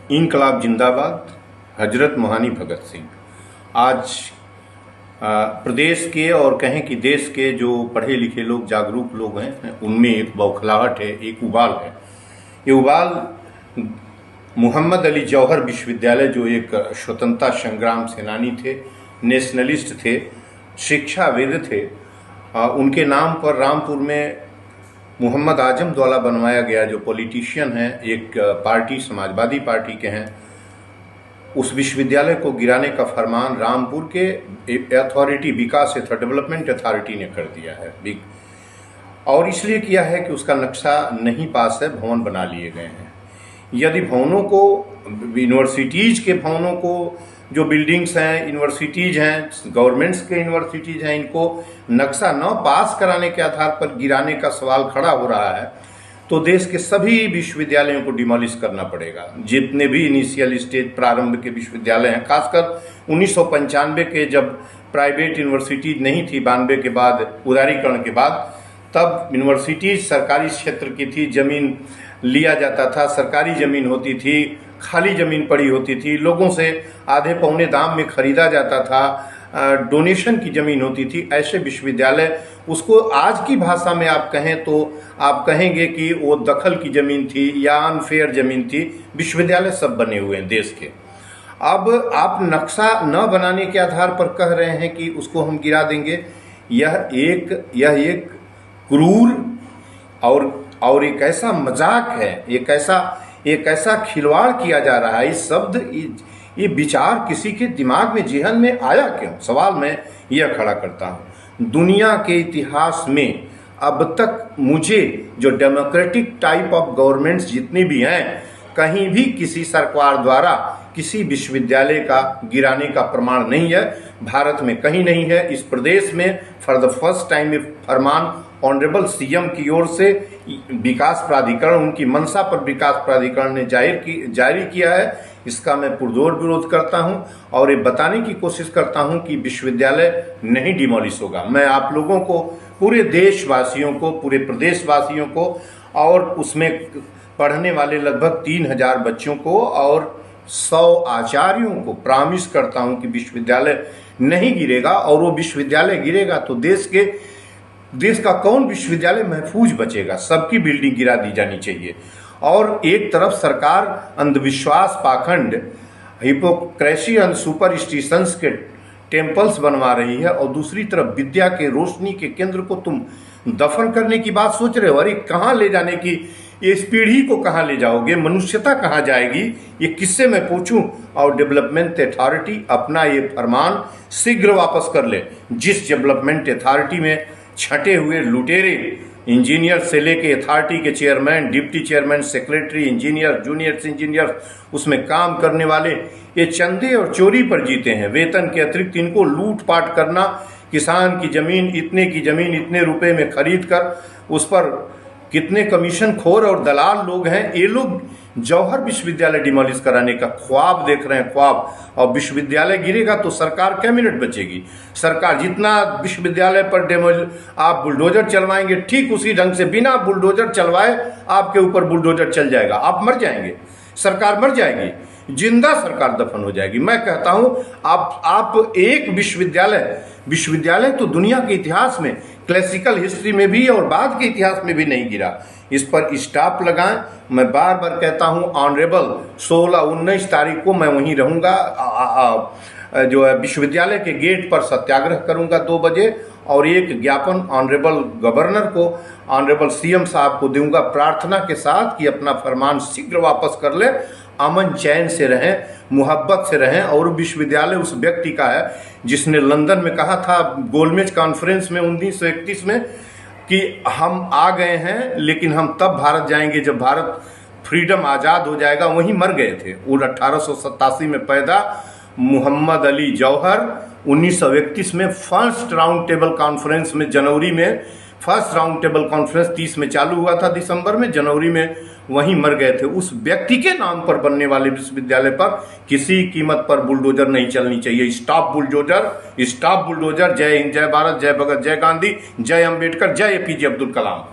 इनकलाब जिंदाबाद। हजरत मोहानी भगत सिंह। आज प्रदेश के और कहें कि देश के जो पढ़े लिखे लोग, जागरूक लोग हैं, उनमें एक बौखलाहट है, एक उबाल है। ये उबाल मोहम्मद अली जौहर विश्वविद्यालय, जो एक स्वतंत्रता संग्राम सेनानी थे, नेशनलिस्ट थे, शिक्षाविद थे, उनके नाम पर रामपुर में मोहम्मद आजम द्वारा बनवाया गया, जो पॉलिटिशियन हैं, एक पार्टी समाजवादी पार्टी के हैं, उस विश्वविद्यालय को गिराने का फरमान रामपुर के अथॉरिटी, विकास डेवलपमेंट अथॉरिटी ने कर दिया है। और इसलिए किया है कि उसका नक्शा नहीं पास है, भवन बना लिए गए हैं। यदि भवनों को, यूनिवर्सिटीज के भवनों को, जो बिल्डिंग्स हैं, यूनिवर्सिटीज हैं, गवर्नमेंट्स के यूनिवर्सिटीज हैं, इनको नक्शा न पास कराने के आधार पर गिराने का सवाल खड़ा हो रहा है, तो देश के सभी विश्वविद्यालयों को डिमोलिश करना पड़ेगा। जितने भी इनिशियल स्टेज प्रारंभ के विश्वविद्यालय हैं, खासकर 1995 के जब प्राइवेट यूनिवर्सिटीज नहीं थी, 92 के बाद, उदारीकरण के बाद, तब यूनिवर्सिटीज सरकारी क्षेत्र की थी, जमीन लिया जाता था, सरकारी जमीन होती थी, खाली जमीन पड़ी होती थी, लोगों से आधे पौने दाम में खरीदा जाता था, डोनेशन की जमीन होती थी। ऐसे विश्वविद्यालय, उसको आज की भाषा में आप कहें तो आप कहेंगे कि वो दखल की जमीन थी या अनफेयर जमीन थी। विश्वविद्यालय सब बने हुए हैं देश के। अब आप नक्शा न बनाने के आधार पर कह रहे हैं कि उसको हम गिरा देंगे। यह एक क्रूर और एक ऐसा मजाक है, एक ऐसा खिलवाड़ किया जा रहा है। इस शब्द, ये विचार किसी के दिमाग में, जेहन में आया क्यों? सवाल मैं यह खड़ा करता हूँ। दुनिया के इतिहास में अब तक मुझे जो डेमोक्रेटिक टाइप ऑफ गवर्नमेंट्स जितनी भी हैं, कहीं भी किसी सरकार द्वारा किसी विश्वविद्यालय का गिराने का प्रमाण नहीं है। भारत में कहीं नहीं है। इस प्रदेश में फॉर द फर्स्ट टाइम ये फरमान ऑनरेबल सीएम की ओर से विकास प्राधिकरण, उनकी मंशा पर विकास प्राधिकरण ने जारी किया है। इसका मैं पुरजोर विरोध करता हूं और ये बताने की कोशिश करता हूं कि विश्वविद्यालय नहीं डिमोलिश होगा। मैं आप लोगों को, पूरे देशवासियों को, पूरे प्रदेशवासियों को और उसमें पढ़ने वाले लगभग 3000 बच्चों को और 100 आचार्यों को प्रॉमिस करता हूं कि विश्वविद्यालय नहीं गिरेगा। और वो विश्वविद्यालय गिरेगा तो देश का कौन विश्वविद्यालय महफूज बचेगा? सबकी बिल्डिंग गिरा दी जानी चाहिए। और एक तरफ सरकार अंधविश्वास, पाखंड, हिपोक्रेसी एंड सुपरस्टिशंस के टेम्पल्स बनवा रही है, और दूसरी तरफ विद्या के, रोशनी के केंद्र को तुम दफन करने की बात सोच रहे हो। अरे कहाँ ले जाने की, इस पीढ़ी को कहाँ ले जाओगे? मनुष्यता कहाँ जाएगी? ये किससे मैं पूछूं? और डेवलपमेंट अथॉरिटी अपना ये फरमान शीघ्र वापस कर ले। जिस डेवलपमेंट अथॉरिटी में छटे हुए लुटेरे इंजीनियर से लेके अथॉरिटी के chairman, deputy chairman, secretary, engineer, junior engineer, उसमें काम करने वाले, ये चंदे और चोरी पर जीते हैं। वेतन के अतिरिक्त इनको लूटपाट करना, किसान की जमीन, इतने रुपए में खरीद कर उस पर कितने कमीशन खोर और दलाल लोग हैं। ये लोग जौहर विश्वविद्यालय डिमोलिश कराने का ख्वाब देख रहे हैं, ख्वाब। और विश्वविद्यालय गिरेगा तो सरकार क्या मिनट बचेगी? सरकार जितना विश्वविद्यालय पर आप बुलडोजर चलवाएंगे, ठीक उसी ढंग से बिना बुलडोजर चलवाए आपके ऊपर बुलडोजर चल जाएगा। आप मर जाएंगे, सरकार मर जाएगी, जिंदा सरकार दफन हो जाएगी। मैं कहता हूं आप एक विश्वविद्यालय तो दुनिया के इतिहास में, क्लासिकल हिस्ट्री में भी और बाद के इतिहास में भी नहीं गिरा। इस पर स्टॉप लगाएं। मैं बार बार कहता हूं, ऑनरेबल 16-19 तारीख को मैं वहीं रहूंगा, जो है विश्वविद्यालय के गेट पर सत्याग्रह करूंगा 2 बजे, और एक ज्ञापन ऑनरेबल गवर्नर को, ऑनरेबल सीएम साहब को दूंगा, प्रार्थना के साथ कि अपना फरमान शीघ्र वापस कर ले, अमन चैन से रहें, मुहब्बत से रहें। और विश्वविद्यालय उस व्यक्ति का है जिसने लंदन में कहा था गोलमेज कॉन्फ्रेंस में 1931 में कि हम आ गए हैं, लेकिन हम तब भारत जाएंगे जब भारत फ्रीडम, आज़ाद हो जाएगा। वहीं मर गए थे। वो 1887 में पैदा मोहम्मद अली जौहर 1931 में फर्स्ट राउंड टेबल कॉन्फ्रेंस में, जनवरी में फर्स्ट राउंड टेबल कॉन्फ्रेंस 30 में चालू हुआ था, दिसंबर में, जनवरी में वहीं मर गए थे। उस व्यक्ति के नाम पर बनने वाले विश्वविद्यालय पर किसी कीमत पर बुलडोजर नहीं चलनी चाहिए। Stop bulldozer, stop bulldozer. जय हिंद, जय भारत, जय भगत, जय गांधी, जय अंबेडकर, जय एपीजे अब्दुल कलाम।